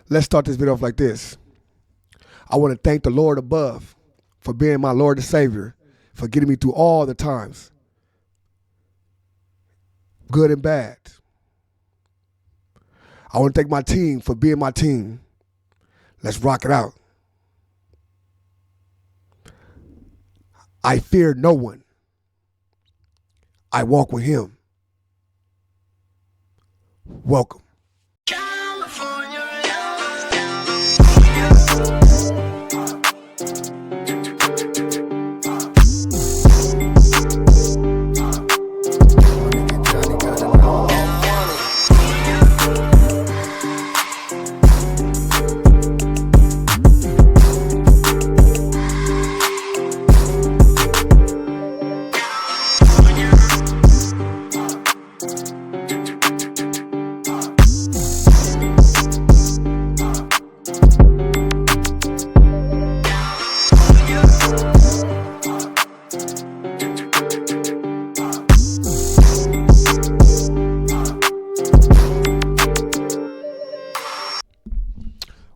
Let's start this video off like this. I want to thank the Lord above for being my Lord and Savior, for getting me through all the times, good and bad. I want to thank my team for being my team. Let's rock it out. I fear no one. I walk with him. Welcome.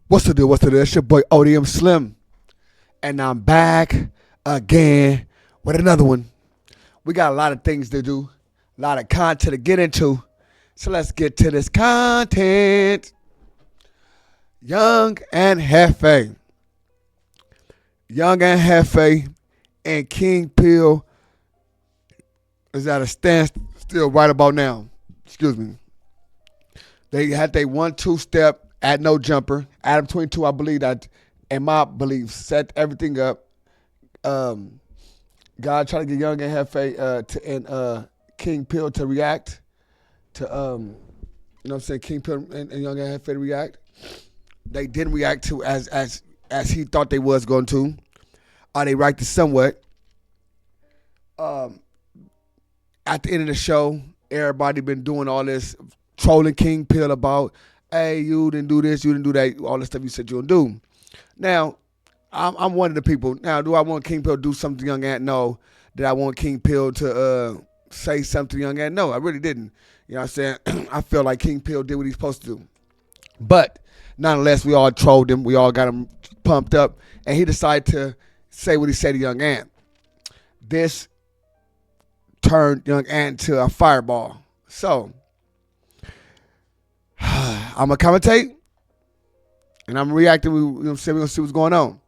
What's the deal? What's the deal? It's your boy Odmslim, and I'm back again with another one. We got a lot of things to do, a lot of content to get into, so let's get to this content. Young Ant Jefe, and FiendPill is at a standstill right about now. Excuse me. They had their 1-2 step. At no jumper. Adam 22, I believe that, in my belief, set everything up. God trying to get Young and Jefe and FiendPill to react to, you know what I'm saying, FiendPill and Young and Jefe to react. They didn't react to as he thought they was going to. They reacted somewhat. At the end of the show, everybody been doing all this trolling FiendPill about, hey, you didn't do this, you didn't do that, all the stuff you said you would do. Now, I'm one of the people. Now, do I want FiendPill to do something to Young Ant? No. Did I want FiendPill to say something to Young Ant? No, I really didn't. You know what I'm saying? I feel like FiendPill did what he's supposed to do. But, nonetheless, we all trolled him. We all got him pumped up. And he decided to say what he said to Young Ant. This turned Young Ant into a fireball. So, I'm going to commentate, and I'm reacting. We're going to see what's going on.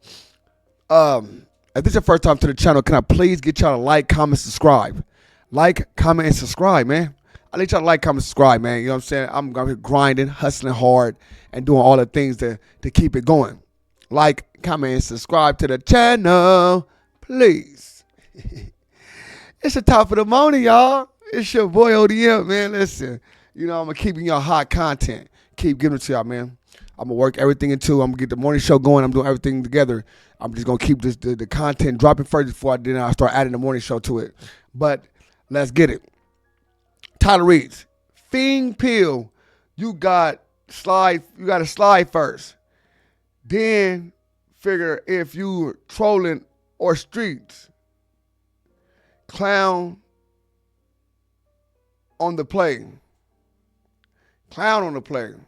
If this is your first time to the channel, can I please get y'all to like, comment, subscribe? Like, comment, and subscribe, man. I need y'all to like, comment, subscribe, man. You know what I'm saying? I'm going to be grinding, hustling hard, and doing all the things to keep it going. Like, comment, and subscribe to the channel, please. It's the top of the morning, y'all. It's your boy ODM, man. Listen, you know, I'm going to keep y'all hot content. Keep giving it to y'all, man. I'm gonna work everything into. I'm gonna get the morning show going. I'm doing everything together. I'm just gonna keep the content dropping first before I start adding the morning show to it. But let's get it. Title reads: FiendPill, you got to slide first. Then figure if you trolling or streets. Clown on the plane. Clown on the plane.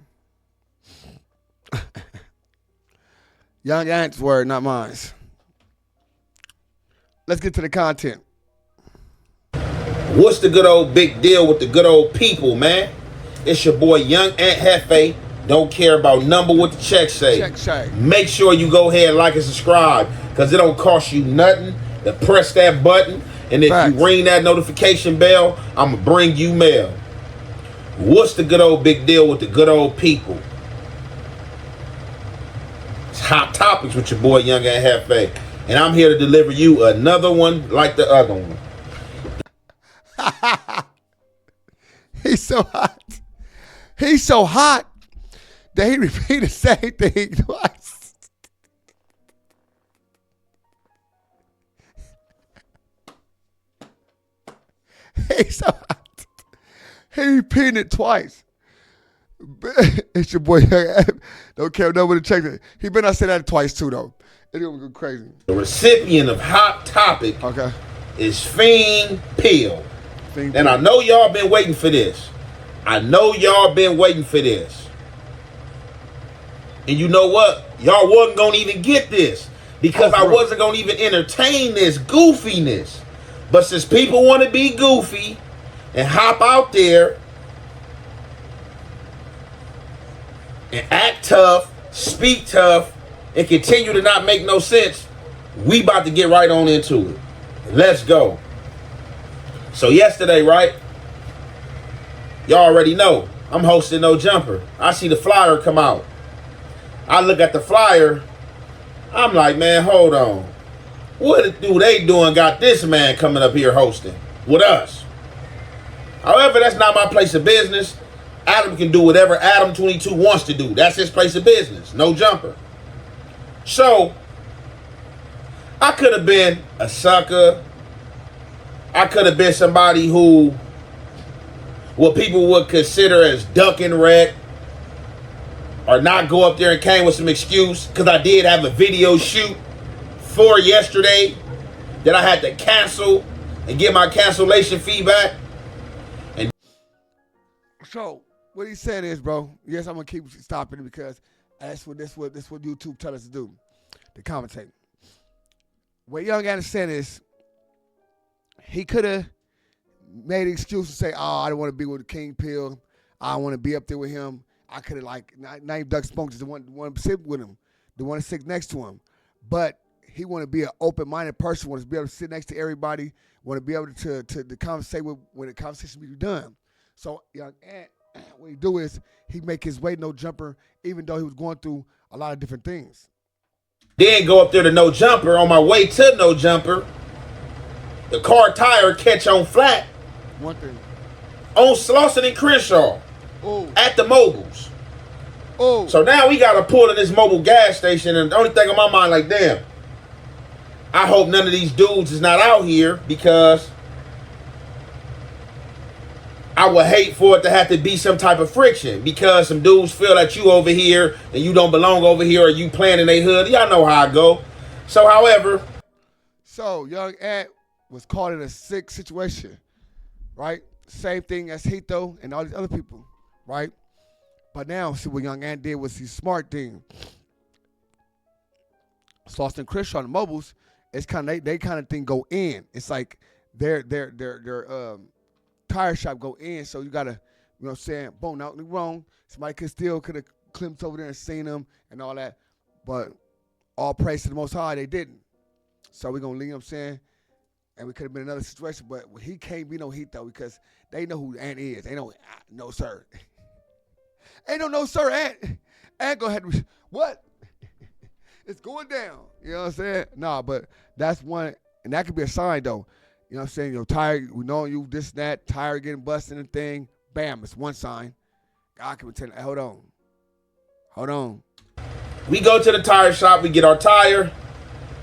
Young Ant's word, not mine. Let's get to the content. What's the good old big deal with the good old people, man? It's your boy Young Ant Jefe. Don't care about number what the check say. Make sure you go ahead and like and subscribe, because it don't cost you nothing to press that button. And if you ring that notification bell, I'm going to bring you mail. What's the good old big deal with the good old people? It's hot topics with your boy Young Ant Jefe, and I'm here to deliver you another one like the other one. He's so hot. He's so hot that he repeated the same thing twice. He's so hot. He repeated it twice. It's your boy. Don't care nobody check it. He better not say that twice too though. It's gonna go crazy. The recipient of hot topic is FiendPill. And I know y'all been waiting for this. I know y'all been waiting for this. And you know what? Y'all wasn't going to even get this. Because I wasn't going to even entertain this goofiness. But since people want to be goofy and hop out there and act tough, speak tough, and continue to not make no sense, we about to get right on into it. Let's go. So yesterday, right? Y'all already know. I'm hosting No Jumper. I see the flyer come out. I look at the flyer. I'm like, man, hold on. What do they doing got this man coming up here hosting with us? However, that's not my place of business. Adam can do whatever Adam 22 wants to do. That's his place of business. No Jumper. So, I could have been a sucker. I could have been somebody who what people would consider as duck and wreck, or not go up there and came with some excuse, because I did have a video shoot for yesterday that I had to cancel and get my cancellation feedback. And so what he's saying is, bro, yes, I'm gonna keep stopping it because that's what YouTube tell us to do, to commentate. What Young Ant is saying is he could have made an excuse to say, oh, I don't want to be with FiendPill. I don't want to be up there with him. I could have named Doug Spunk, just the one to sit with him, the one to sit next to him. But he want to be an open-minded person, want to be able to sit next to everybody, want to be able to conversate with when the conversation be done. So Young Ant, what he do is he make his way No Jumper, even though he was going through a lot of different things. Then go up there to No Jumper. On my way to No Jumper, the car tire catch on flat. One thing. On Slauson and Crenshaw. Ooh. At the mobiles. Oh. So now we got to pull in this mobile gas station, and the only thing on my mind, like, damn, I hope none of these dudes is not out here, because I would hate for it to have to be some type of friction, because some dudes feel that you over here and you don't belong over here, or you playing in their hood. Y'all know how I go. So, however. So, Young Ant was caught in a sick situation, right? Same thing as Hito and all these other people, right? But now, see, what Young Ant did was his smart thing. Slauson and Chris on the mobiles, it's kind of they kind of thing go in. It's like their tire shop go in, so you gotta, you know what I'm saying, boom, nothing wrong. Somebody could have climbed over there and seen them and all that, but all praise to the Most High, they didn't. So we're gonna leave, you know what I'm saying, and we could have been in another situation, but he can't be no Heat though, because they know who Ant is. They know, no sir. Ain't no sir, Ant. Ant go ahead and, what? It's going down. You know what I'm saying? Nah, but that's one, and that could be a sign though. You know what I'm saying? You're tired, we know you, this, that, tired getting busted and thing. Bam, it's one sign. God can be telling, hey, hold on. We go to the tire shop, we get our tire,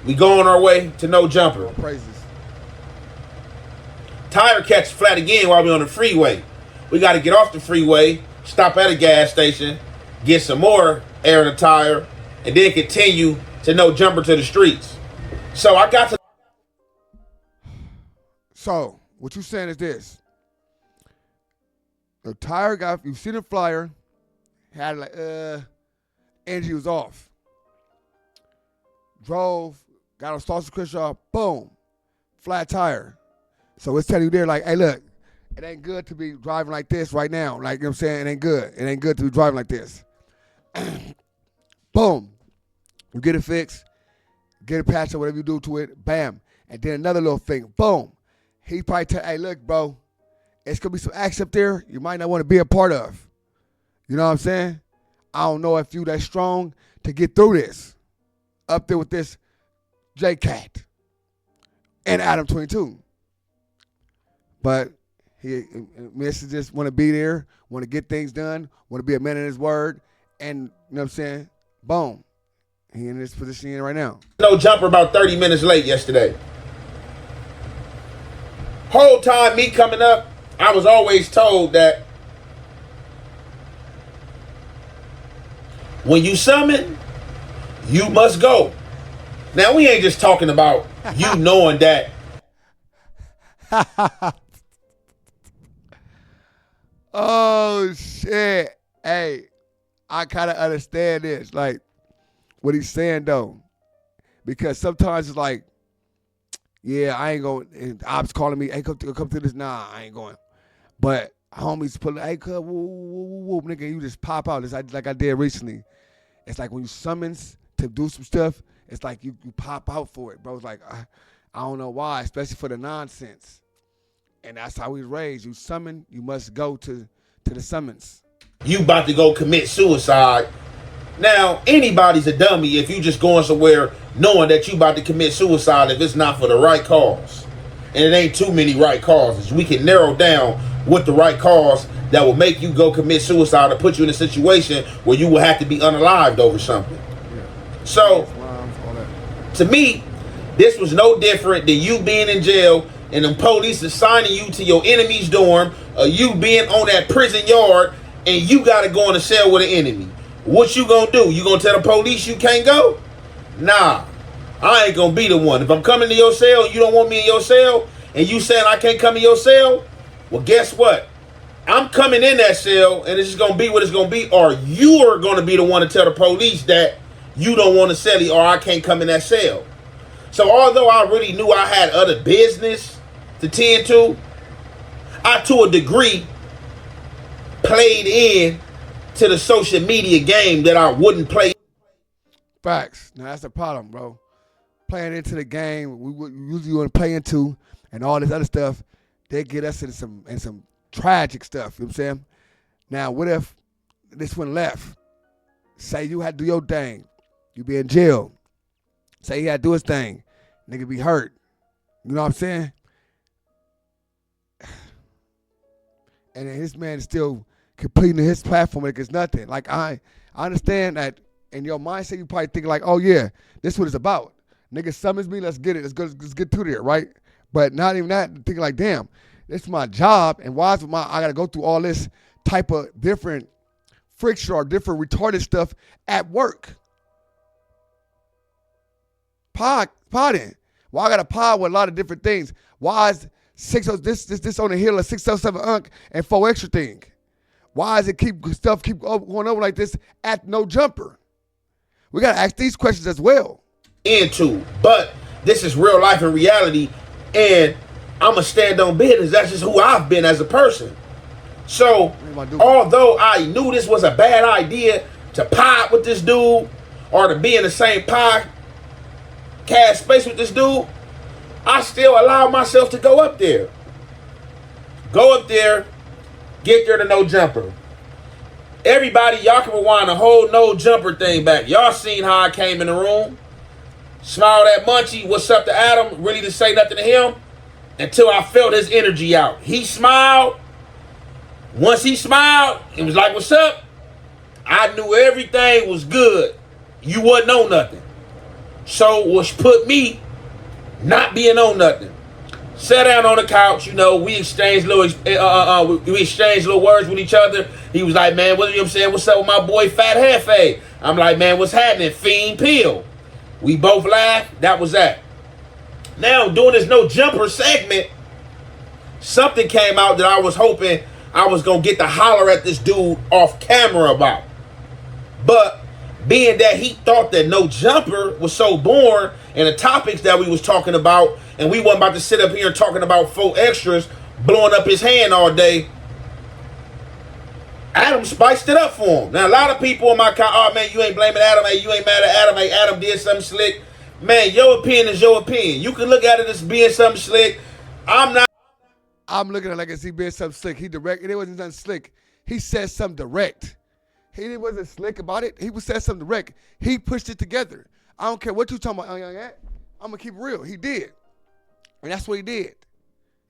we go on our way to No Jumper. All praises. Tire catch flat again while we on the freeway. We got to get off the freeway, stop at a gas station, get some more air in the tire, and then continue to No Jumper to the streets. So I got to. So what you saying is this: the tire got, you see the flyer, had like engine was off. Drove, got on Slauson Crenshaw, boom, flat tire. So it's telling you there, like, hey, look, it ain't good to be driving like this right now. Like, you know what I'm saying? It ain't good. It ain't good to be driving like this. Boom. You get it fixed, get it patched or whatever you do to it, bam. And then another little thing, boom. He probably tell, hey, look, bro, it's going to be some action up there you might not want to be a part of. You know what I'm saying? I don't know if you that strong to get through this. Up there with this J-Cat and Adam 22. But he Mr. just want to be there, want to get things done, want to be a man in his word, and you know what I'm saying? Boom. He in this position right now. No Jumper about 30 minutes late yesterday. Whole time me coming up, I was always told that when you summon, you must go. Now we ain't just talking about you knowing that. Oh shit. Hey, I kind of understand this, like what he's saying though, because sometimes it's like, yeah, I ain't going. And ops calling me, hey, come to this. Nah, I ain't going. But homies pulling, hey, cuz, woo, nigga, you just pop out. It's like I did recently. It's like when you summons to do some stuff, it's like you pop out for it, bro. It's like I don't know why, especially for the nonsense. And that's how we was raised. You summon, you must go to the summons. You about to go commit suicide. Now, anybody's a dummy if you just going somewhere knowing that you about to commit suicide if it's not for the right cause. And it ain't too many right causes. We can narrow down what the right cause that will make you go commit suicide or put you in a situation where you will have to be unalived over something. So, to me, this was no different than you being in jail and the police assigning you to your enemy's dorm, or you being on that prison yard and you got to go in a cell with an enemy. What you gonna do? You gonna tell the police you can't go? Nah, I ain't gonna be the one. If I'm coming to your cell and you don't want me in your cell and you saying I can't come in your cell, well, guess what? I'm coming in that cell and it's just gonna be what it's gonna be, or you are gonna be the one to tell the police that you don't want to sell it or I can't come in that cell. So although I really knew I had other business to tend to, I to a degree played in to the social media game that I wouldn't play. Facts. Now that's the problem, bro. Playing into the game we usually want to play into and all this other stuff, they get us in some tragic stuff. You know what I'm saying? Now, what if this one left? Say you had to do your thing. You be in jail. Say he had to do his thing. Nigga be hurt. You know what I'm saying? And then his man is still completing his platform like it's nothing. Like I understand that in your mindset you probably think like, oh yeah, this is what it's about. Nigga summons me, let's get it. Let's get to there, right? But not even that, thinking like, damn, this is my job, and why is I gotta go through all this type of different friction or different retarded stuff at work? Podding. Why I got to pod with a lot of different things? Why is this on the hill of 607 unk and 4 extra thing? Why does it keep going over like this at no jumper? We got to ask these questions as well. But this is real life and reality, and I'm a stand on business. That's just who I've been as a person. So, although I knew this was a bad idea to pod with this dude or to be in the same podcast space with this dude, I still allow myself to go up there. Get there to no jumper. Everybody, y'all can rewind the whole no jumper thing back. Y'all seen how I came in the room, smiled at Munchie, what's up to Adam, really didn't say nothing to him until I felt his energy out. He smiled. Once he smiled, it was like, what's up? I knew everything was good. You wasn't on nothing. So, which put me not being on nothing. Sat down on the couch, we exchanged little words with each other. He was like, man, what you know what I'm saying? What's up with my boy Fat Jefe? I'm like, man, what's happening? FiendPill. We both laughed. That was that. Now, doing this no jumper segment, something came out that I was hoping I was going to get to holler at this dude off camera about. But being that he thought that no jumper was so boring and the topics that we was talking about, and we wasn't about to sit up here and talking about 4 extras blowing up his hand all day, Adam spiced it up for him. Now, a lot of people in my oh man, you ain't blaming Adam, hey, you ain't mad at Adam, hey, Adam did something slick. Man, your opinion is your opinion. You can look at it as being something slick. I'm looking at it like it's he being something slick. He direct, and it wasn't nothing slick. He said something direct. He wasn't slick about it. He said something direct. He pushed it together. I don't care what you talking about, young at. I'm going to keep it real. He did. And that's what he did.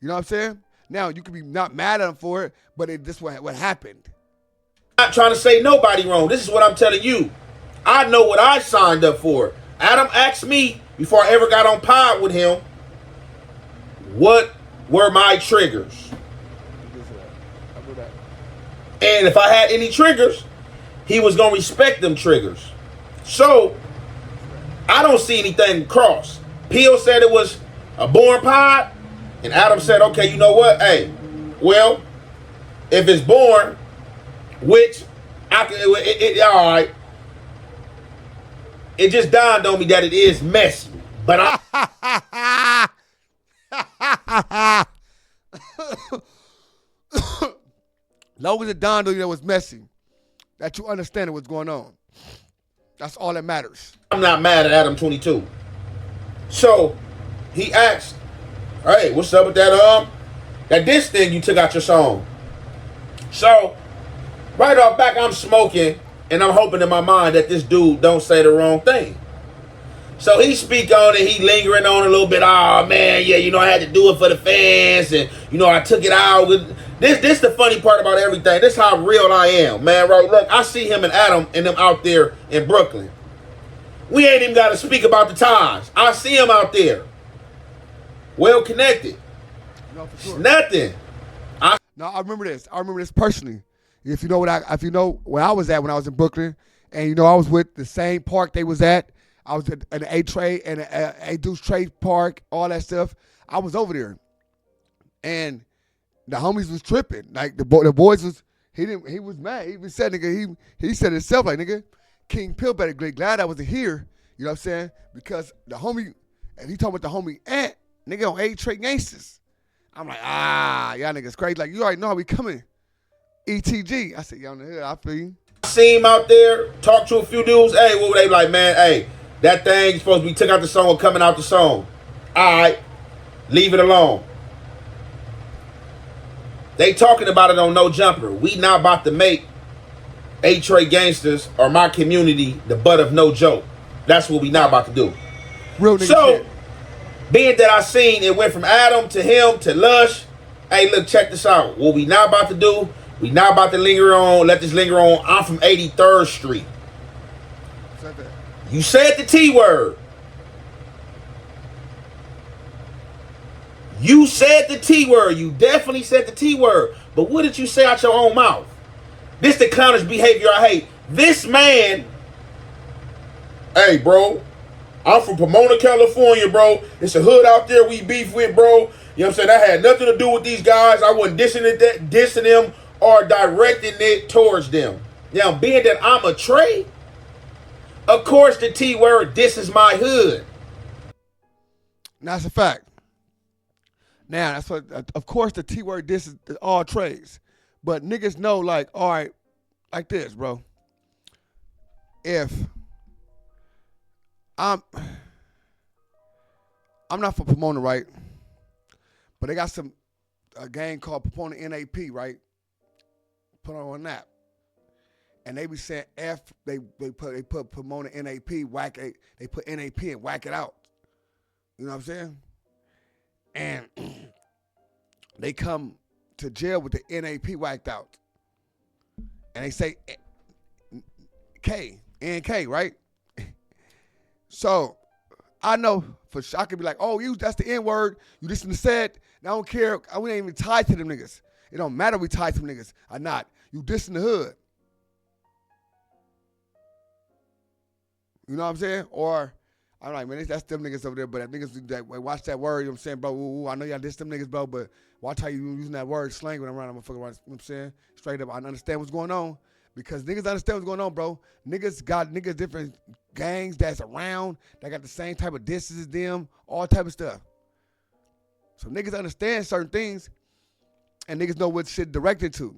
You know what I'm saying? Now, you could be not mad at him for it, but this is what happened. I'm not trying to say nobody wrong. This is what I'm telling you. I know what I signed up for. Adam asked me before I ever got on pod with him, what were my triggers? And if I had any triggers, he was going to respect them triggers. So, I don't see anything cross. Peel said it was a boring pod, and Adam said, okay, you know what? Hey, well, if it's born, which I can, all right. It just dawned on me that it is messy, but I. Long as it dawned on you that it was messy, that you understand what's going on. That's all that matters. I'm not mad at Adam 22. So he asked, "Hey, what's up with that diss thing you took out your song?" So right off back, I'm smoking and I'm hoping in my mind that this dude don't say the wrong thing. So he speak on it, he lingering on a little bit. Oh man, yeah, I had to do it for the fans, and I took it out. This the funny part about everything. This how real I am, man. Right? Look, I see him and Adam and them out there in Brooklyn. We ain't even got to speak about the ties. I see him out there, well connected. No, for sure. Nothing. No, I remember this. I remember this personally. If you know where I was at when I was in Brooklyn, and I was with the same park they was at. I was at an A-Trade and a Deuce Trade Park, all that stuff. I was over there, and the homies was tripping. Like the boys was. He was mad. He even said, nigga. He said himself, like, nigga, King Pill better be glad I wasn't here. You know what I'm saying? Because the homie, and he talking about the homie Ant, nigga on A-Trade Gangsters. I'm like, y'all niggas crazy. Like, you already know how we coming. ETG. I said, y'all in the hood, I feel you. I see him out there, talk to a few dudes. Hey, what were they like, man? Hey, that thing supposed to be took out the song or coming out the song. All right, leave it alone. They talking about it on No Jumper. We not about to make A-Trade Gangsters or my community the butt of no joke. That's what we not about to do. Real nigga so, shit. Being that I seen it went from Adam to him to Lush, hey, look, check this out. What we not about to do, we not about to let this linger on. I'm from 83rd Street. You said the T word. You said the T word. You definitely said the T word. But what did you say out your own mouth? This the clownish behavior I hate. This man, hey, bro, I'm from Pomona, California, bro. It's a hood out there we beef with, bro. You know what I'm saying? That had nothing to do with these guys. I wasn't dissing them or directing it towards them. Now, being that I'm a Trey, of course the T word, this is my hood. That's a fact. Now, that's what, of course the T word, this is all trades. But niggas know, like, all right, like this, bro. If I'm not from Pomona, right? But they got a gang called Pomona NAP, right? Put on that. And they be saying F, they put Pomona NAP, they put NAP and whack it out. You know what I'm saying? And they come to jail with the NAP whacked out. And they say K, right? So I know for sure I could be like, oh, that's the N-word. You listen to said. I don't care. We ain't even tied to them niggas. It don't matter we tied to them niggas or not. You dissing the hood. You know what I'm saying? Or I'm like, man, that's them niggas over there, but niggas that watch that word, you know what I'm saying, bro? Ooh, I know y'all diss them niggas, bro, but watch how you using that word slang when I'm around, motherfucker, you know what I'm saying? Straight up, I understand what's going on. Because niggas understand what's going on, bro. Niggas got different gangs that's around that got the same type of disses as them, all type of stuff. So niggas understand certain things, and niggas know what shit directed to.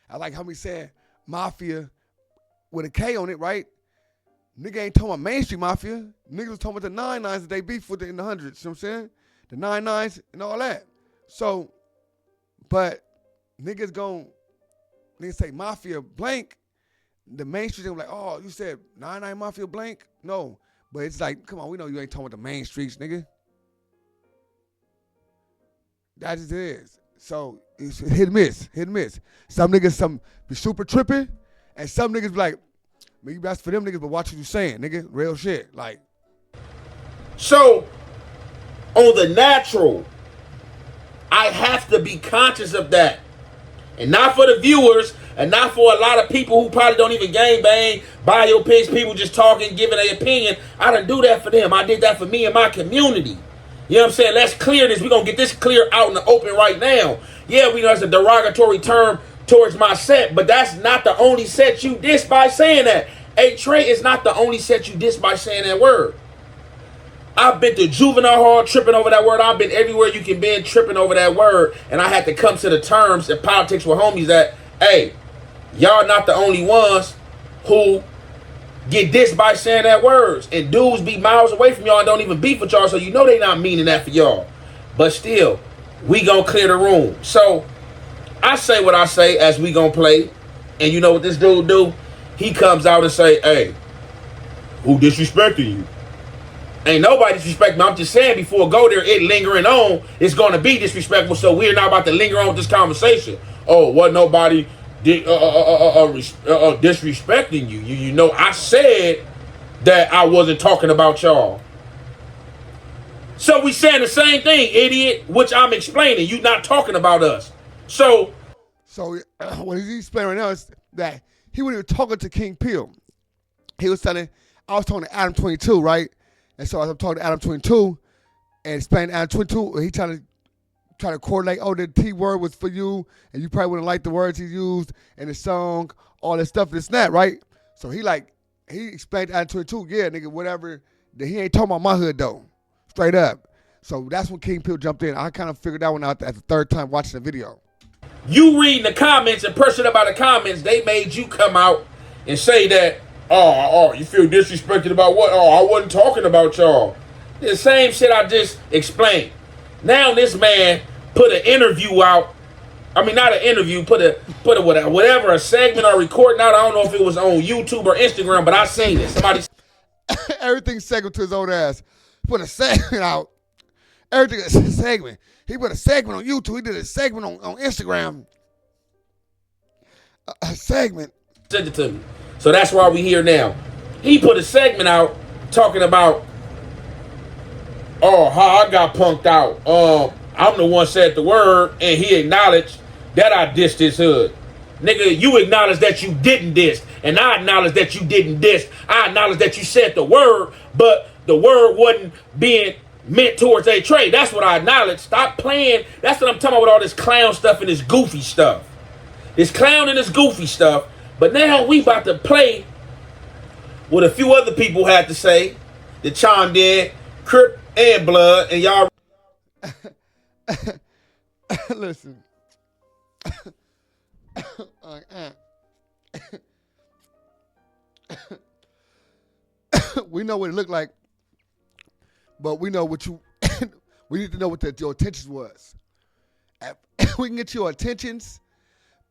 I like how we said mafia with a K on it, right? Nigga ain't talking about Main Street Mafia. Niggas was talking about the 99s that they beef with in the hundreds, you know what I'm saying? The 99s and all that. So, but niggas say Mafia blank. The Main Street, they were like, oh, you said 99 Mafia blank? No. But it's like, come on, we know you ain't talking about the main streets, nigga. That just is. So, it's hit and miss. Some niggas be super tripping, and some niggas be like, man, you best for them niggas, but watch what you saying, nigga. Real shit. Like. So, on the natural, I have to be conscious of that. And not for the viewers, and not for a lot of people who probably don't even gangbang, biopics, people just talking, giving their opinion. I didn't do that for them. I did that for me and my community. You know what I'm saying? Let's clear this. We're going to get this clear out in the open right now. Yeah, we know it's a derogatory term towards my set, but that's not the only set you diss by saying that. Hey, Trey, is not the only set you diss by saying that word. I've been to juvenile hall tripping over that word. I've been everywhere you can be tripping over that word. And I had to come to the terms in politics with homies that, hey, y'all not the only ones who get dissed by saying that words. And dudes be miles away from y'all and don't even beef with y'all, so you know they not meaning that for y'all. But still, we gonna clear the room. So I say what I say as we gonna play. And you know what this dude do? He comes out and say, hey, who disrespecting you? Ain't nobody disrespect me. I'm just saying before I go there, it lingering on, it's going to be disrespectful. So we're not about to linger on with this conversation. Oh, what nobody disrespecting you. You know, I said that I wasn't talking about y'all. So we saying the same thing, idiot, which I'm explaining. You not talking about us. So what he's explaining right now is that he wasn't even talking to King Pill. He was telling, I was talking to Adam 22, right? And so as I'm talking to Adam 22 and explaining to Adam 22, he trying to correlate, oh, the T word was for you, and you probably wouldn't like the words he used in the song, all this stuff, this and that, right? So he explained to Adam 22, yeah, nigga, whatever, that he ain't talking about my hood, though, straight up. So that's when King Pill jumped in. I kind of figured that one out at the third time watching the video. You reading the comments and pressing about the comments, they made you come out and say that, oh, you feel disrespected about what? Oh, I wasn't talking about y'all. The same shit I just explained. Now this man put an interview out. I mean, not an interview, put a whatever, a segment or recording out. I don't know if it was on YouTube or Instagram, but I seen it. Somebody everything segment to his own ass. Put a segment out. Everything is a segment. He put a segment on YouTube. He did a segment on Instagram. A segment. Send it to me. So that's why we here now. He put a segment out talking about, oh, how I got punked out. I'm the one said the word, and he acknowledged that I dissed his hood. Nigga, you acknowledge that you didn't diss, and I acknowledge that you didn't diss. I acknowledge that you said the word, but the word wasn't being meant towards a trade. That's what I acknowledge. Stop playing. That's what I'm talking about with all this clown stuff and this goofy stuff. This clown and this goofy stuff. But now we about to play what a few other people had to say that chimed in, Crip and Blood, and y'all. Listen. We know what it looked like, but we know what you. We need to know what your intentions was. We can get your intentions.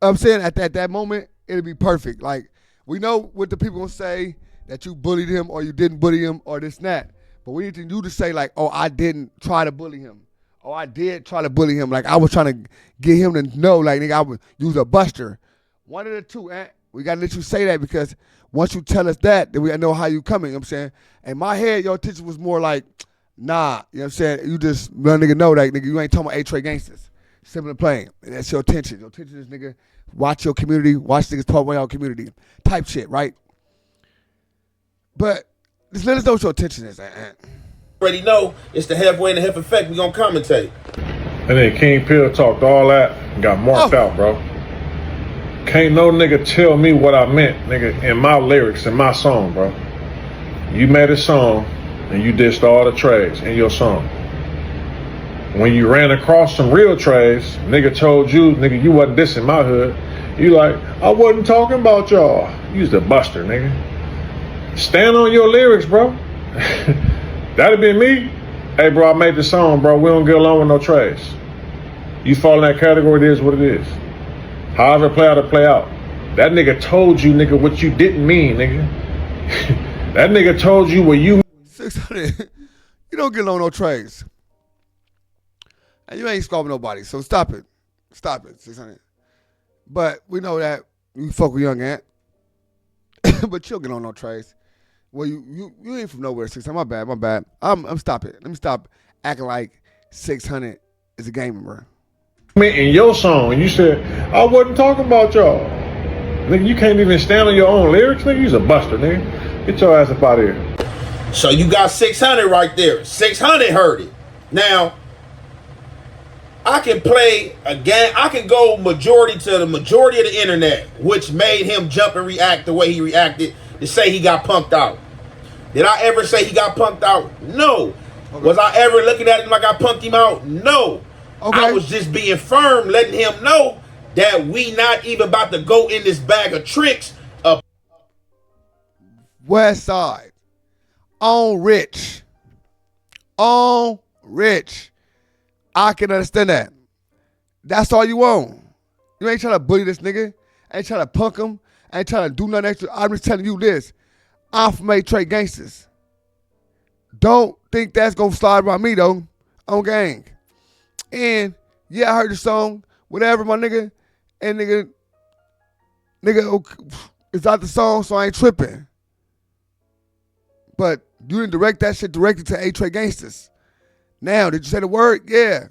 I'm saying at that moment, it'll be perfect. Like, we know what the people gonna say, that you bullied him or you didn't bully him or this and that. But we need you to say, like, oh, I didn't try to bully him. Oh, I did try to bully him. Like, I was trying to get him to know, like, nigga, I was use a buster. One of the two, Ant. We gotta let you say that, because once you tell us that, then we know how you coming. You know what I'm saying? In my head, your intention was more like, nah, you know what I'm saying? You just let a nigga know that, nigga, you ain't talking about A-Trey gangsters. Simple and plain. And that's your intention. Your intention is, nigga, watch your community, watch niggas talk about your community type shit, right? But just let us know what your intention is. Already know it's the halfway and the half effect. We gonna commentate. And then King Pill talked all that and got marked out, bro. Can't no nigga tell me what I meant, nigga, in my lyrics, in my song, bro. You made a song and you dissed all the trades in your song. When you ran across some real trades, nigga told you, nigga, you wasn't dissing my hood. You like, I wasn't talking about y'all. You was the buster, nigga. Stand on your lyrics, bro. That'd be me. Hey, bro, I made the song, bro. We don't get along with no trades. You fall in that category, it is what it is. However it play out, it play out. That nigga told you, nigga, what you didn't mean, nigga. That nigga told you what you... 600. You don't get along with no trades. And you ain't scoring nobody, so stop it. Stop it, 600. But we know that you fuck with Young Ant. But you'll get on no trades. Well, you ain't from nowhere, 600. My bad. I'm stop it. Let me stop acting like 600 is a gamer, bro. In your song, and you said, I wasn't talking about y'all. Nigga, you can't even stand on your own lyrics, nigga. You's a buster, nigga. Get your ass up out of here. So you got 600 right there. 600 heard it. Now, I can play a game. I can go majority to the majority of the internet, which made him jump and react the way he reacted to say he got punked out. Did I ever say he got punked out? No. Okay. Was I ever looking at him like I punked him out? No. Okay. I was just being firm, letting him know that we not even about to go in this bag of tricks. West Side. On Rich. On Rich. I can understand that. That's all you want. You ain't trying to bully this nigga. Ain't trying to punk him. Ain't trying to do nothing extra. I'm just telling you this. I'm from A-Trade Gangsters. Don't think that's going to slide by me, though. On gang. And, yeah, I heard the song. Whatever, my nigga. And nigga, it's out the song, so I ain't tripping. But you didn't direct that shit directed to A-Trade Gangsters. Now, did you say the word? Yeah.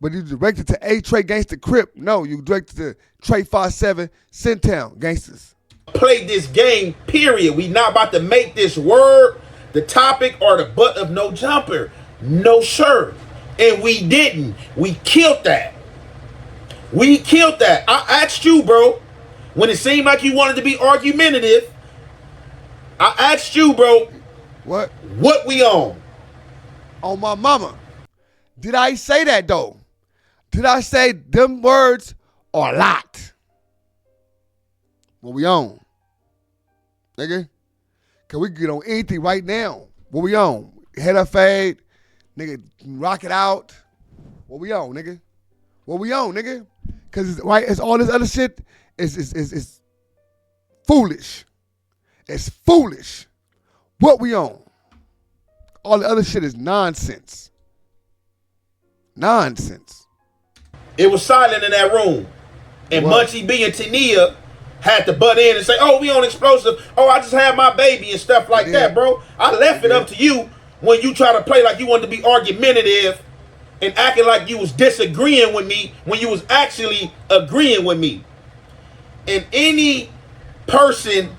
But you directed to A-Trade Gangster Crip? No, you directed to Trey 57 Centown Gangsters. Play this game, period. We not about to make this word the topic or the butt of no jumper. No, sir. And we didn't. We killed that. We killed that. I asked you, bro, when it seemed like you wanted to be argumentative, I asked you, bro, what we on? On my mama. Did I say that, though? Did I say them words are locked? What we on? Nigga? Can we get on anything right now? What we on? Head up fade? Nigga, rock it out? What we on, nigga? What we on, nigga? Because it's all this other shit is foolish. It's foolish. What we on? All the other shit is nonsense. Nonsense. It was silent in that room. And what? Munchie B and Tania had to butt in and say, oh, we on explosive. Oh, I just had my baby and stuff like that, bro. I left it up to you when you try to play like you wanted to be argumentative and acting like you was disagreeing with me when you was actually agreeing with me. And any person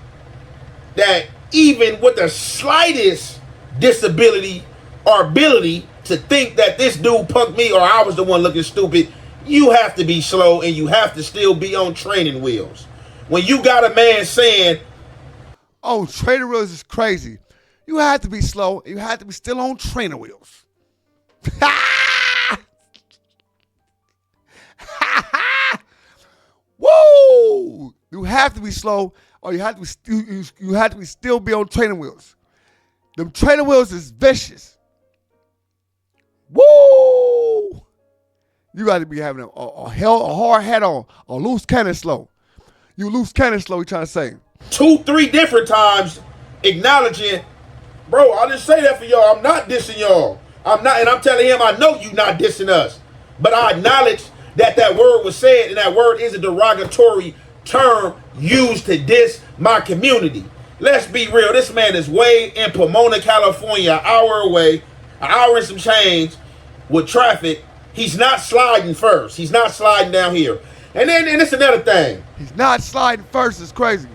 that even with the slightest disability or ability to think that this dude punked me or I was the one looking stupid, you have to be slow and you have to still be on training wheels. When you got a man saying, oh, training wheels is crazy. You have to be slow. You have to be still on training wheels. Woo! You have to be slow or you have to be still be on training wheels. Them training wheels is vicious. Woo! You got to be having a hard hat on, a loose cannon slow. You loose cannon slow, you trying to say. 2-3 different times acknowledging, bro, I didn't say that for y'all. I'm not dissing y'all. I'm not, and I'm telling him I know you not dissing us. But I acknowledge that that word was said, and that word is a derogatory term used to diss my community. Let's be real. This man is way in Pomona, California, an hour away, an hour and some change with traffic. He's not sliding first. He's not sliding down here. And it's another thing. He's not sliding first. It's crazy.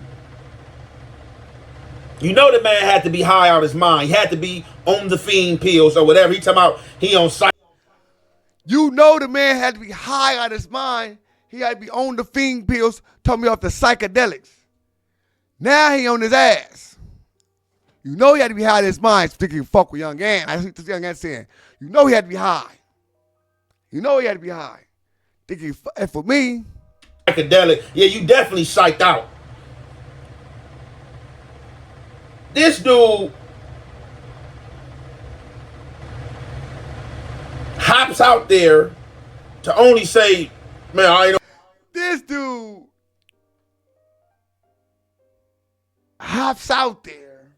You know the man had to be high out his mind. He had to be on the fiend pills or whatever. He talking about he on site. You know the man had to be high out his mind. He had to be on the fiend pills, talking me off the psychedelics. Now he on his ass. You know he had to be high out his mind, particularly fuck with Young Ant. I think this Young Ant saying, you know he had to be high. You know he had to be high. Thinking, and for me, psychedelic, yeah, you definitely psyched out. This dude hops out there to only say, man, I ain't know. This dude hops out there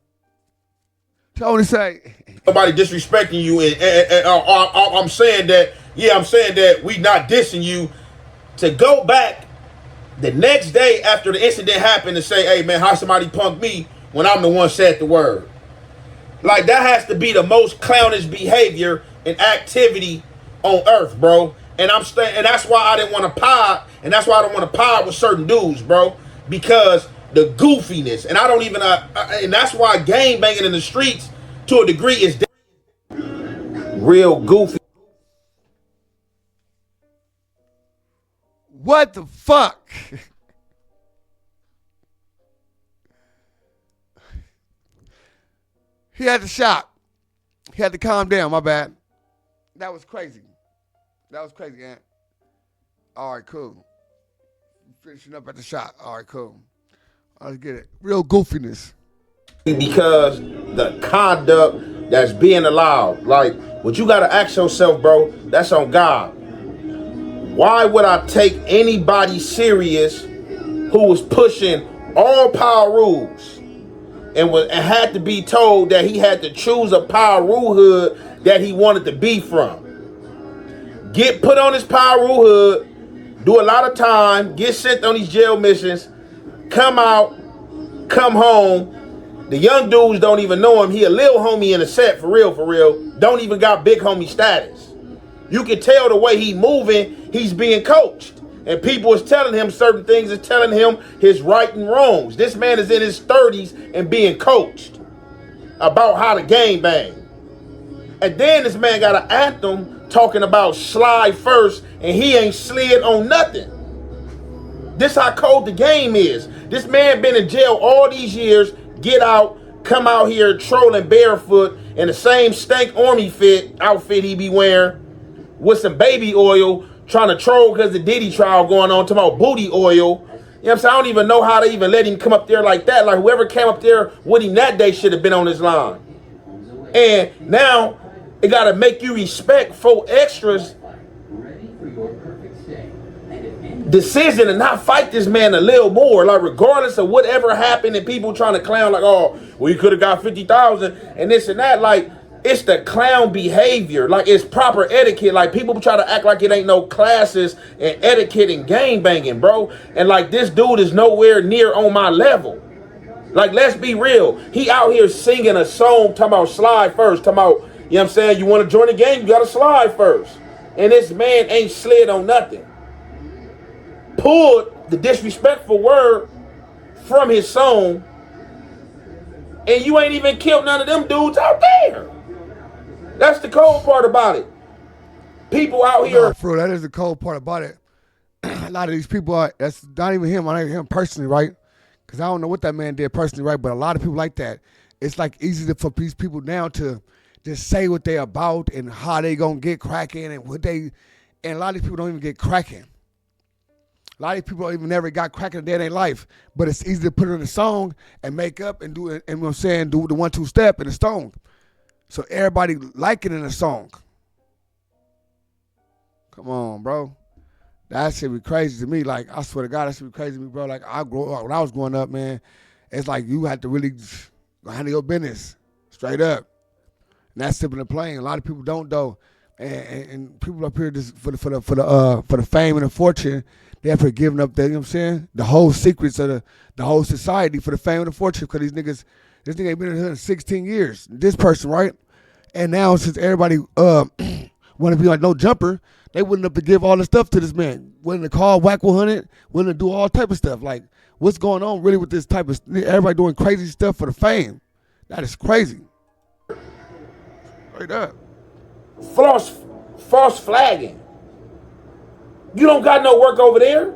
to only say, nobody disrespecting you, and I'm saying that, yeah, I'm saying that we not dissing you. To go back the next day after the incident happened and say, hey, man, how somebody punked me when I'm the one said the word? Like, that has to be the most clownish behavior and activity on earth, bro. And and that's why I didn't want to pod, and that's why I don't want to pod with certain dudes, bro, because the goofiness, and I don't even, and that's why gang banging in the streets to a degree is real goofy. What the fuck? He had to shop. He had to calm down, my bad. That was crazy. That was crazy, Ant. All right, cool. Finishing up at the shop. All right, cool. Let's get it. Real goofiness. Because the conduct that's being allowed, like what you gotta ask yourself, bro, that's on God. Why would I take anybody serious who was pushing all power rules and had to be told that he had to choose a power rule hood that he wanted to be from? Get put on his power rule hood, do a lot of time, get sent on these jail missions, come out, come home. The young dudes don't even know him. He a little homie in the set, for real. Don't even got big homie status. You can tell the way he moving, he's being coached. And people is telling him certain things, is telling him his right and wrongs. This man is in his 30s and being coached about how to game bang. And then this man got an anthem talking about slide first, and he ain't slid on nothing. This how cold the game is. This man been in jail all these years, get out, come out here trolling barefoot in the same stank army outfit he be wearing with some baby oil, trying to troll because the Diddy trial going on, talking about booty oil. You know what I'm saying? I don't even know how to even let him come up there like that. Like whoever came up there with him that day should have been on his line. And now it got to make you respect 4 extras decision and not fight this man a little more, like regardless of whatever happened and people trying to clown like, oh, well, you could have got 50,000 and this and that. Like, it's the clown behavior. Like, it's proper etiquette. Like, people try to act like it ain't no classes and etiquette and game banging, bro. And like, this dude is nowhere near on my level. Like, let's be real. He out here singing a song talking about slide first, talking about, you know what I'm saying, you want to join the game, you got to slide first. And this man ain't slid on nothing. Pulled the disrespectful word from his song, and you ain't even killed none of them dudes out there. That's the cold part about it. People out here. No, bro, that is the cold part about it. A lot of these people are, that's not even him, not even him personally, right? Because I don't know what that man did personally, right? But a lot of people like that. It's like easy for these people now to just say what they about and how they gonna get cracking and what they, and a lot of these people don't even get cracking. A lot of people even never got cracking a day in their life, but it's easy to put it in a song and make up and do it, and what I'm saying, do the 1-2 step in a song. So everybody like it in a song. Come on, bro. That shit be crazy to me. Like, I swear to God, that shit be crazy to me, bro. Like, when I was growing up, man, it's like you had to really handle your business straight up. And that's simple and plain. A lot of people don't, though. And people up here just for the fame and the fortune, they're for giving up the, you know what I'm saying, the whole secrets of the whole society for the fame and the fortune, because this nigga ain't been in here in 16 years. This person, right? And now since everybody want to be like no jumper, they willing up to give all the stuff to this man. Willing to call Whack 100, willing to do all type of stuff. Like, what's going on really with this type of, everybody doing crazy stuff for the fame? That is crazy. Straight up. False flagging. You don't got no work over there.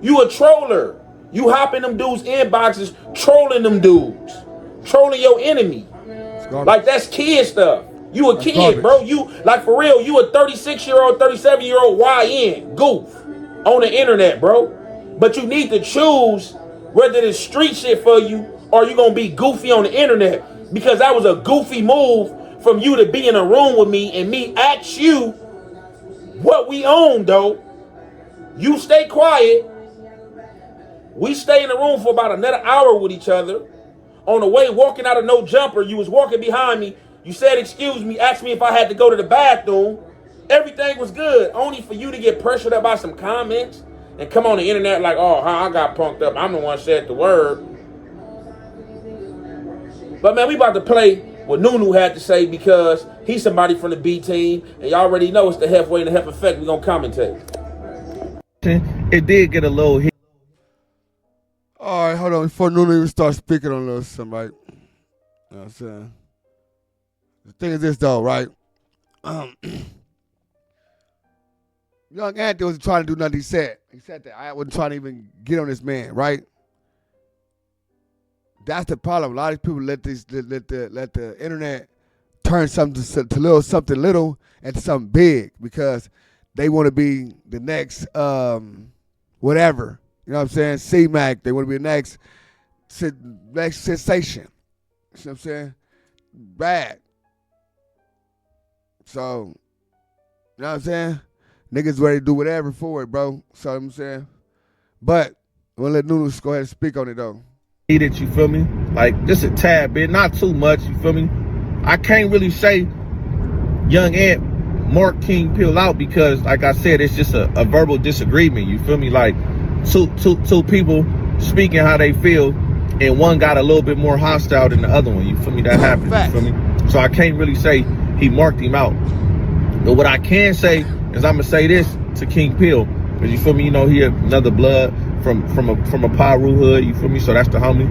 You a troller. You hop in them dudes' inboxes, trolling them dudes. Trolling your enemy. Like, that's kid stuff. You a kid, garbage. Bro. You, like, for real, you a 36-year-old, 37-year-old YN goof on the internet, bro. But you need to choose whether this street shit for you or you gonna be goofy on the internet. Because that was a goofy move from you to be in a room with me and me ask you what we own, though. You stay quiet. We stay in the room for about another hour with each other. On the way walking out of No Jumper, you was walking behind me. You said, excuse me, asked me if I had to go to the bathroom. Everything was good, only for you to get pressured up by some comments and come on the internet like, oh, I got punked up. I'm the one who said the word. But, man, we about to play what Nunu had to say because he's somebody from the B team, and y'all already know it's the halfway and the half effect. We're going to commentate. It did get a little hit. All right, hold on. Before Nunu even starts speaking on this, somebody. You know what I'm saying? The thing is this, though, right? Young Ant wasn't trying to do nothing. He said that I wasn't trying to even get on this man, right? That's the problem. A lot of people let the internet turn something something little into something big because they want to be the next whatever. You know what I'm saying? C-Mac. They want to be the next sensation. You know what I'm saying? Bad. So, you know what I'm saying? Niggas ready to do whatever for it, bro. So I'm saying. But I'm gonna let Nunu go ahead and speak on it though. It, you feel me? Like just a tad bit, not too much, you feel me? I can't really say Young Ant mark King Pill out because, like I said, it's just a verbal disagreement, you feel me? Like two people speaking how they feel, and one got a little bit more hostile than the other one, you feel me? That happened, you feel me? So I can't really say he marked him out. But what I can say is I'm gonna say this to King Pill, because you feel me, you know, he another blood from a Paru hood, you feel me? So that's the homie.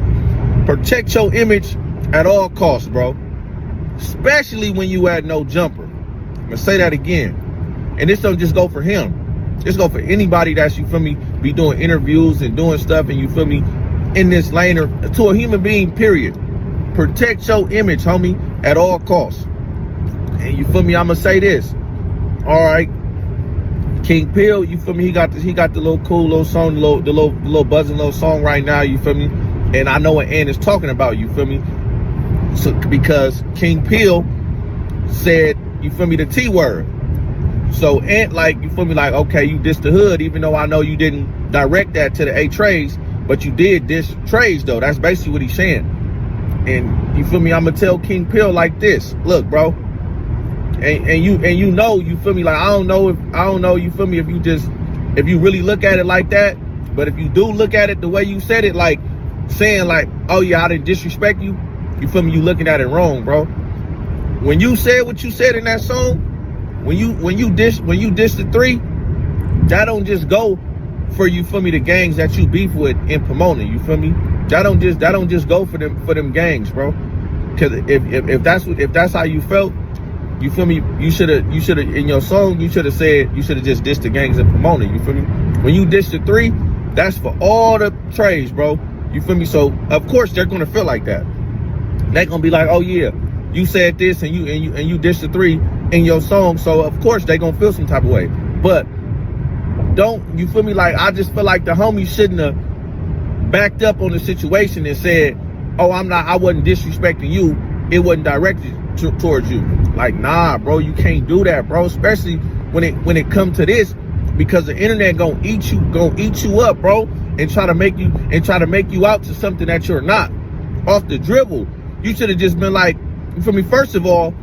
Protect your image at all costs, bro. Especially when you had no jumper. I'm gonna say that again. And this don't just go for him. This go for anybody that's, you feel me, be doing interviews and doing stuff, and you feel me, in this lane, or to a human being, period. Protect your image, homie, at all costs. And you feel me, I'm gonna say this. All right. King Pill, you feel me? He got the little cool little song, the little buzzing little song right now, you feel me? And I know what Ant is talking about, you feel me? So because King Pill said, you feel me, the T word. So Ant, like, you feel me, like, okay, you dissed the hood, even though I know you didn't direct that to the A Trays, but you did diss Trays though. That's basically what he's saying. And you feel me, I'm gonna tell King Pill like this. Look, bro. And you know, you feel me, like I don't know, you feel me, if you really look at it like that, but if you do look at it the way you said it, like saying like, oh yeah, I didn't disrespect you, you feel me, you looking at it wrong, bro. When you said what you said in that song, when you diss the three, that don't just go for, you feel me, the gangs that you beef with in Pomona, you feel me? That don't just go for them gangs, bro. Cause if that's how you felt, you feel me? You should have in your song, you should have just dissed the gangs in Pomona, you feel me? When you diss the three, that's for all the trades, bro. You feel me? So of course they're gonna feel like that. They're gonna be like, oh yeah, you said this and you dissed the three in your song, so of course they gonna feel some type of way. But don't, you feel me, like I just feel like the homie shouldn't have backed up on the situation and said, oh, I wasn't disrespecting you, it wasn't directed towards you. Like, nah, bro, you can't do that, bro. Especially when it comes to this, because the internet gonna eat you up, bro, and try to make you out to something that you're not. Off the dribble, you should have just been like, for me, first of all,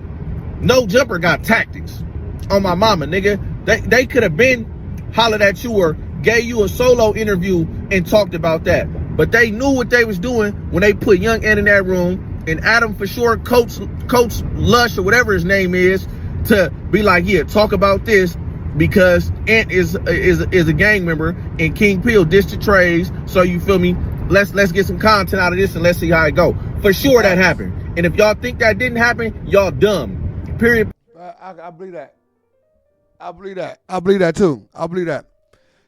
No Jumper got tactics. On my mama, nigga, they could have been hollered at you or gave you a solo interview and talked about that. But they knew what they was doing when they put Young Ant in that room, and Adam, for sure, Coach Lush or whatever his name is, to be like, yeah, talk about this, because Ant is a gang member and King Pill dissed the Trays. So you feel me? Let's get some content out of this and let's see how it go. For sure that happened. And if y'all think that didn't happen, y'all dumb. Period. I believe that. I believe that too. I believe that.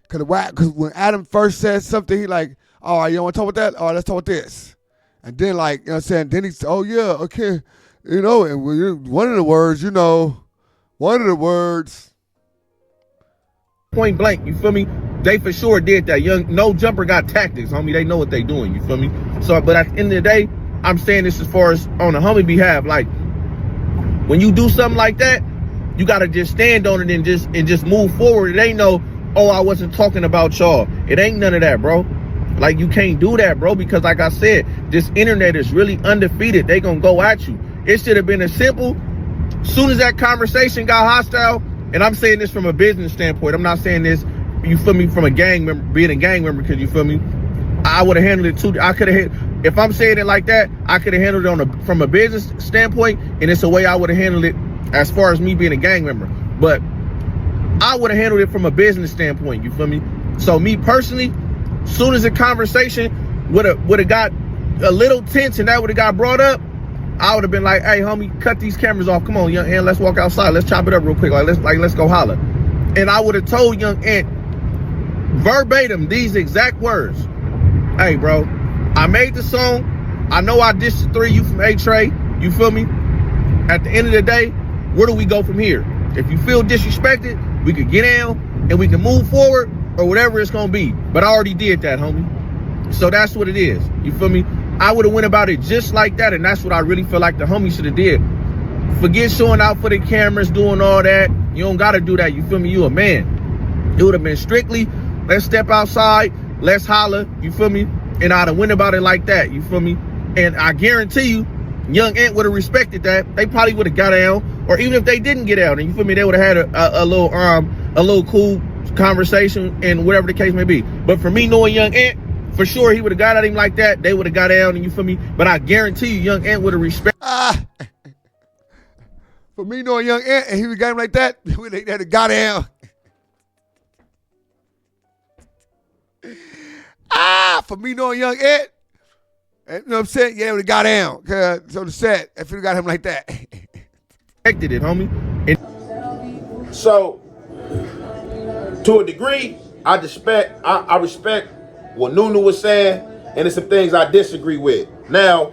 Cause when Adam first said something, he like, all right, you don't want to talk about that? All right, let's talk about this. And then, like, you know what I'm saying? Then he said, oh, yeah, okay. You know, and one of the words, point blank, you feel me? They for sure did that. No Jumper got tactics, homie. They know what they doing, you feel me? So, but at the end of the day, I'm saying this as far as on the homie behalf, like, when you do something like that, you got to just stand on it and just move forward. It ain't no, oh, I wasn't talking about y'all. It ain't none of that, bro. Like, you can't do that, bro, because like I said, this internet is really undefeated. They gonna go at you. It should have been as simple. Soon as that conversation got hostile, and I'm saying this from a business standpoint, I'm not saying this, you feel me, from a gang member, being a gang member, because you feel me, I would have handled it too. I could have, if I'm saying it like that, I could have handled it from a business standpoint, and it's a way I would have handled it as far as me being a gang member. But I would have handled it from a business standpoint, you feel me? So me personally, soon as the conversation would have got a little tense and that would have got brought up, I would have been like, hey, homie, cut these cameras off. Come on, Young Ant, let's walk outside. Let's chop it up real quick. Let's go holler. And I would have told young Ant verbatim these exact words. Hey, bro, I made the song. I know I dissed the 3 you from A-Trey. You feel me? At the end of the day, where do we go from here? If you feel disrespected, we could get down and we can move forward or whatever it's gonna be. But I already did that, homie. So that's what it is. You feel me? I would have went about it just like that, and that's what I really feel like the homie should have did. Forget showing out for the cameras, doing all that. You don't gotta do that. You feel me? You a man. It would have been strictly, let's step outside, let's holler. You feel me? And I'd have went about it like that. You feel me? And I guarantee you, young Ant would have respected that. They probably would have got down, or even if they didn't get out, and you feel me, they would have had a little cool conversation and whatever the case may be. But for me, knowing young Ant, for sure he would have got at him like that. They would have got down, and you feel me. But I guarantee you, young Ant would have respected. For me knowing young Ant and he would got him like that, they'd have got down. For me knowing young Ant, you know what I'm saying? Yeah, would have got down. So the set, if you got him like that. Respected it, homie. And so, to a degree, I respect what Nunu was saying, and there's some things I disagree with. Now,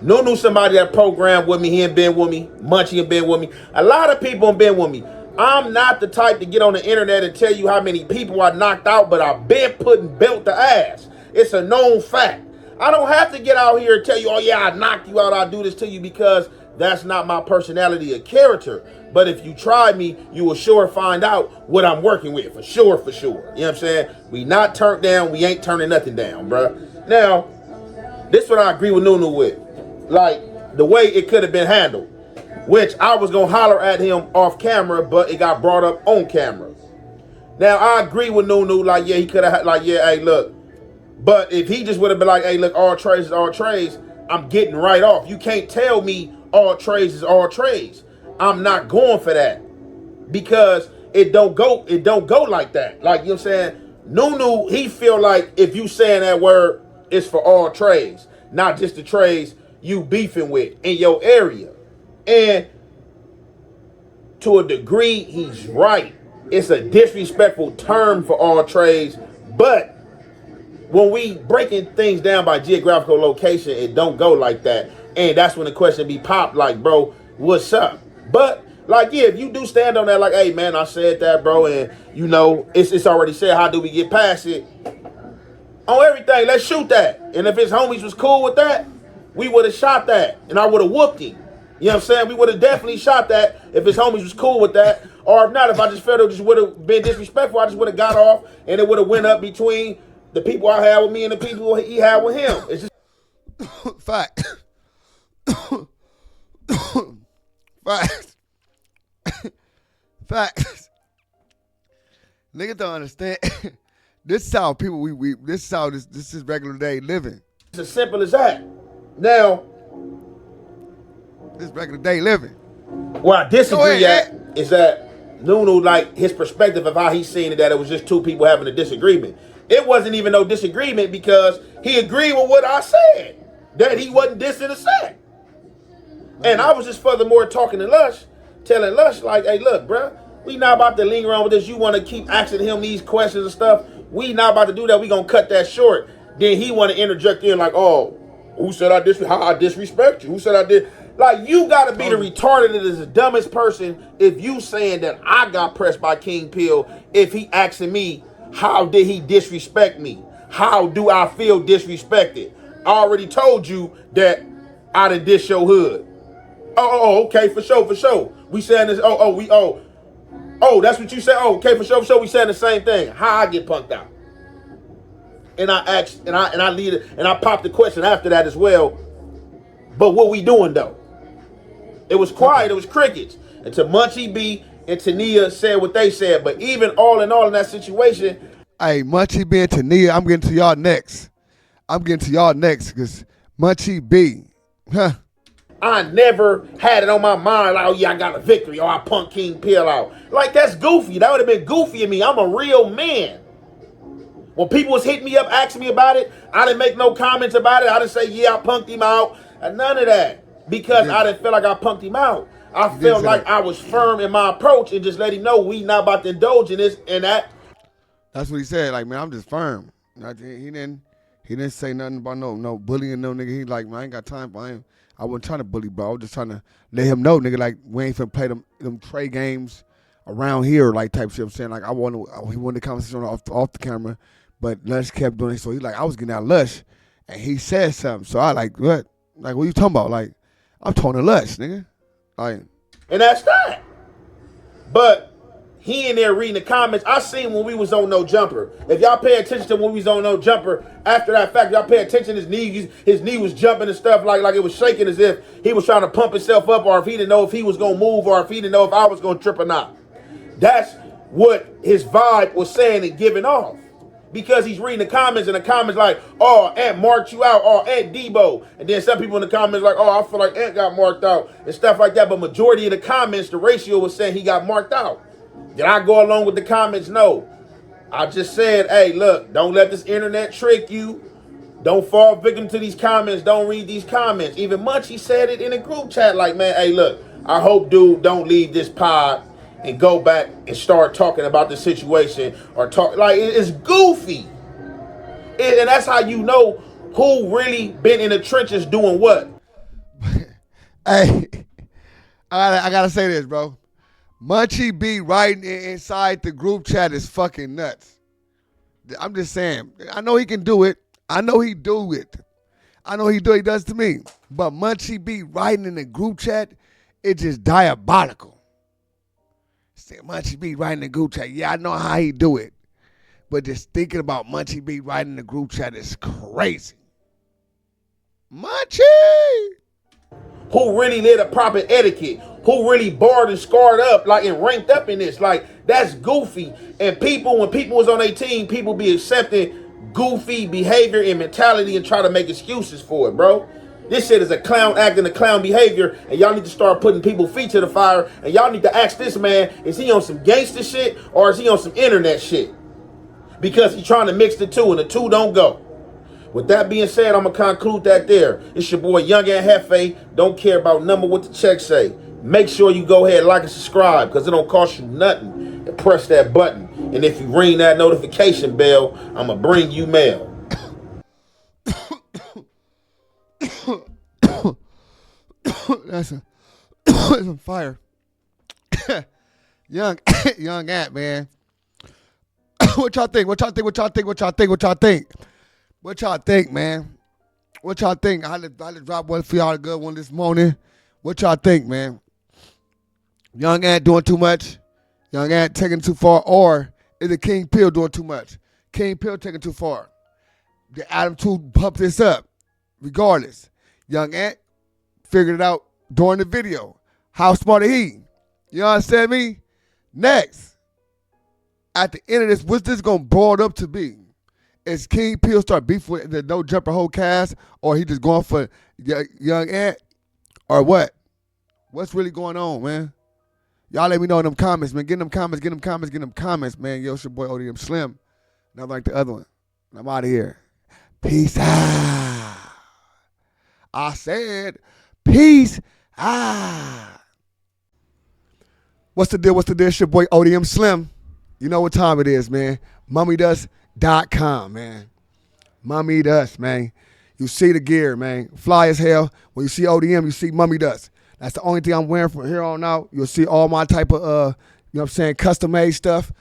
Nunu somebody that programmed with me, he ain't been with me, Munchie ain't been with me. A lot of people ain't been with me. I'm not the type to get on the internet and tell you how many people I knocked out, but I've been putting belt to ass. It's a known fact. I don't have to get out here and tell you, oh yeah, I knocked you out, I'll do this to you, because that's not my personality or character. But if you try me, you will sure find out what I'm working with, for sure, for sure. You know what I'm saying? We not turned down, we ain't turning nothing down, bruh. Now, this is what I agree with Nunu with. Like, the way it could have been handled, which I was going to holler at him off camera, but it got brought up on camera. Now, I agree with Nunu, like, yeah, he could have, like, yeah, hey, look. But if he just would have been like, hey, look, all trades is all trades, I'm getting right off. You can't tell me all trades is all trades. I'm not going for that, because it don't go like that. Like, you know what I'm saying? Nunu, he feel like if you saying that word, it's for all trades, not just the trades you beefing with in your area. And to a degree, he's right. It's a disrespectful term for all trades, but when we breaking things down by geographical location, it don't go like that. And that's when the question be popped, like, bro, what's up? But, like, yeah, if you do stand on that, like, hey, man, I said that, bro, and, you know, it's already said, how do we get past it? On everything, let's shoot that. And if his homies was cool with that, we would have shot that, and I would have whooped him. You know what I'm saying? We would have definitely shot that if his homies was cool with that. Or if not, if I just felt it just would have been disrespectful, I just would have got off, and it would have went up between the people I had with me and the people he had with him. It's just fact. Facts. Facts. Niggas don't understand. This is how people this is how this is regular day living. It's as simple as that. Now, this regular day living. Where I disagree at is that Nunu, like, his perspective of how he's seeing it, that it was just two people having a disagreement. It wasn't even no disagreement, because he agreed with what I said, that he wasn't dissing the set. And I was just furthermore talking to Lush, telling Lush, like, hey, look, bruh, we not about to linger on with this. You want to keep asking him these questions and stuff. We not about to do that. We gonna cut that short. Then he want to interject in like, oh, who said how I disrespect you? Who said I did? Like, you got to be the retarded that is the dumbest person if you saying that I got pressed by King Pill, if he asking me, how did he disrespect me? How do I feel disrespected? I already told you that I done diss your hood. Oh, okay, for sure. We saying this, that's what you said? Oh, okay, for sure, we saying the same thing. How I get punked out? And I asked, and I lead it, and I popped the question after that as well. But what we doing though? It was quiet, it was crickets. Until Munchie B and Tania said what they said. But even all in all in that situation. Hey, Munchie B and Tania, I'm getting to y'all next. Because Munchie B, I never had it on my mind like, oh yeah, I got a victory, or I punked King Pill out. Like, that's goofy. That would have been goofy of me. I'm a real man. When people was hitting me up, asking me about it, I didn't make no comments about it. I didn't say, yeah, I punked him out. None of that. Because I didn't feel like I punked him out. I felt like I was firm in my approach and just let him know we not about to indulge in this and that. That's what he said. Like, man, I'm just firm. He didn't say nothing about no bullying, no nigga. He like, man, I ain't got time for him. I wasn't trying to bully, bro. I was just trying to let him know, nigga, like, we ain't finna play them trade games around here, like, type shit. I'm saying, like, he wanted the conversation off the camera, but Lush kept doing it. So he like, I was getting out Lush, and he said something. So I like, what? Like, what you talking about? Like, I'm talking to Lush, nigga. Like, and that's that. But he in there reading the comments. I seen when we was on No Jumper. If y'all pay attention to when we was on No Jumper, after that fact, y'all pay attention. His knee was jumping and stuff like it was shaking as if he was trying to pump himself up, or if he didn't know if he was gonna move, or if he didn't know if I was gonna trip or not. That's what his vibe was saying and giving off. Because he's reading the comments, and the comments like, oh, Ant marked you out, or Ant Debo. And then some people in the comments like, oh, I feel like Ant got marked out, and stuff like that. But majority of the comments, the ratio was saying he got marked out. Did I go along with the comments? No. I just said, hey, look, don't let this internet trick you. Don't fall victim to these comments. Don't read these comments. Even Munchie said it in a group chat like, man, hey, look, I hope dude don't leave this pod and go back and start talking about the situation or talk. Like, it's goofy. And that's how you know who really been in the trenches doing what. Hey, I gotta say this, bro. Munchie B writing inside the group chat is fucking nuts. I'm just saying. I know he can do it. I know he do it. I know he does to me. But Munchie B writing in the group chat, it's just diabolical. Munchie B writing in the group chat. Yeah, I know how he do it. But just thinking about Munchie B writing in the group chat is crazy. Munchie! Who really did a proper etiquette? Who really barred and scarred up, like, and ranked up in this? Like, that's goofy. And when people was on their team, people be accepting goofy behavior and mentality and try to make excuses for it, bro. This shit is a clown act and a clown behavior, and y'all need to start putting people's feet to the fire, and y'all need to ask this man, is he on some gangster shit or is he on some internet shit? Because he's trying to mix the two, and the two don't go. With that being said, I'm going to conclude that there. It's your boy, Young Ant Jefe. Don't care about number what the check say. Make sure you go ahead, like and subscribe, because it don't cost you nothing. And press that button. And if you ring that notification bell, I'm going to bring you mail. That's a fire. Young Ant, man. What y'all think, man? What y'all think? I just dropped one for y'all, a good one this morning. What y'all think, man? Young Ant doing too much? Young Ant taking too far? Or is it King Pill doing too much? King Pill taking too far? Did Adam 2 pump this up? Regardless, Young Ant figured it out during the video. How smart is he? You understand me? Next, at the end of this, what's this going to boil up to be? Is King Pill start beef with the No Jumper whole cast, or he just going for Young Ant, or what? What's really going on, man? Y'all let me know in them comments, man. Get them comments, man. Yo, it's your boy Odmslim. Not like the other one. I'm out of here. Peace out. I said, peace out. What's the deal? It's your boy Odmslim. You know what time it is, man. MummyDust.com, man. Mummy Dust, man. You see the gear, man. Fly as hell. When you see ODM, you see Mummy Dust. That's the only thing I'm wearing from here on out. You'll see all my type of, you know what I'm saying, custom-made stuff.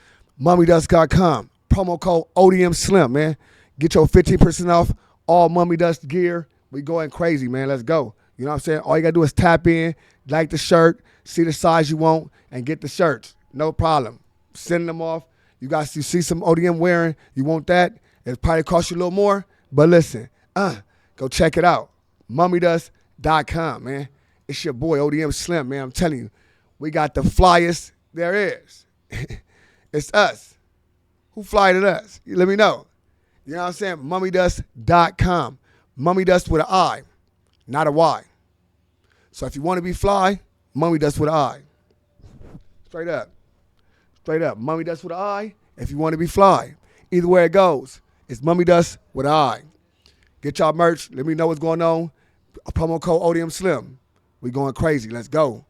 MummyDust.com. Promo code ODMSlim, man. Get your 15% off all Mummy Dust gear. We going crazy, man. Let's go. You know what I'm saying? All you got to do is tap in, like the shirt, see the size you want, and get the shirts. No problem. Send them off. You see some ODM wearing. You want that? It probably cost you a little more. But listen, go check it out. MummyDust.com, man. It's your boy Odmslim, man. I'm telling you, we got the flyest there is. It's us. Who fly to us? You let me know. You know what I'm saying? MummyDust.com. Mummy Dust with an I, not a Y. So if you want to be fly, Mummy Dust with an I. Straight up. Mummy Dust with an I. If you want to be fly, either way it goes, it's Mummy Dust with an I. Get y'all merch. Let me know what's going on. A promo code ODMSlim. We going crazy. Let's go.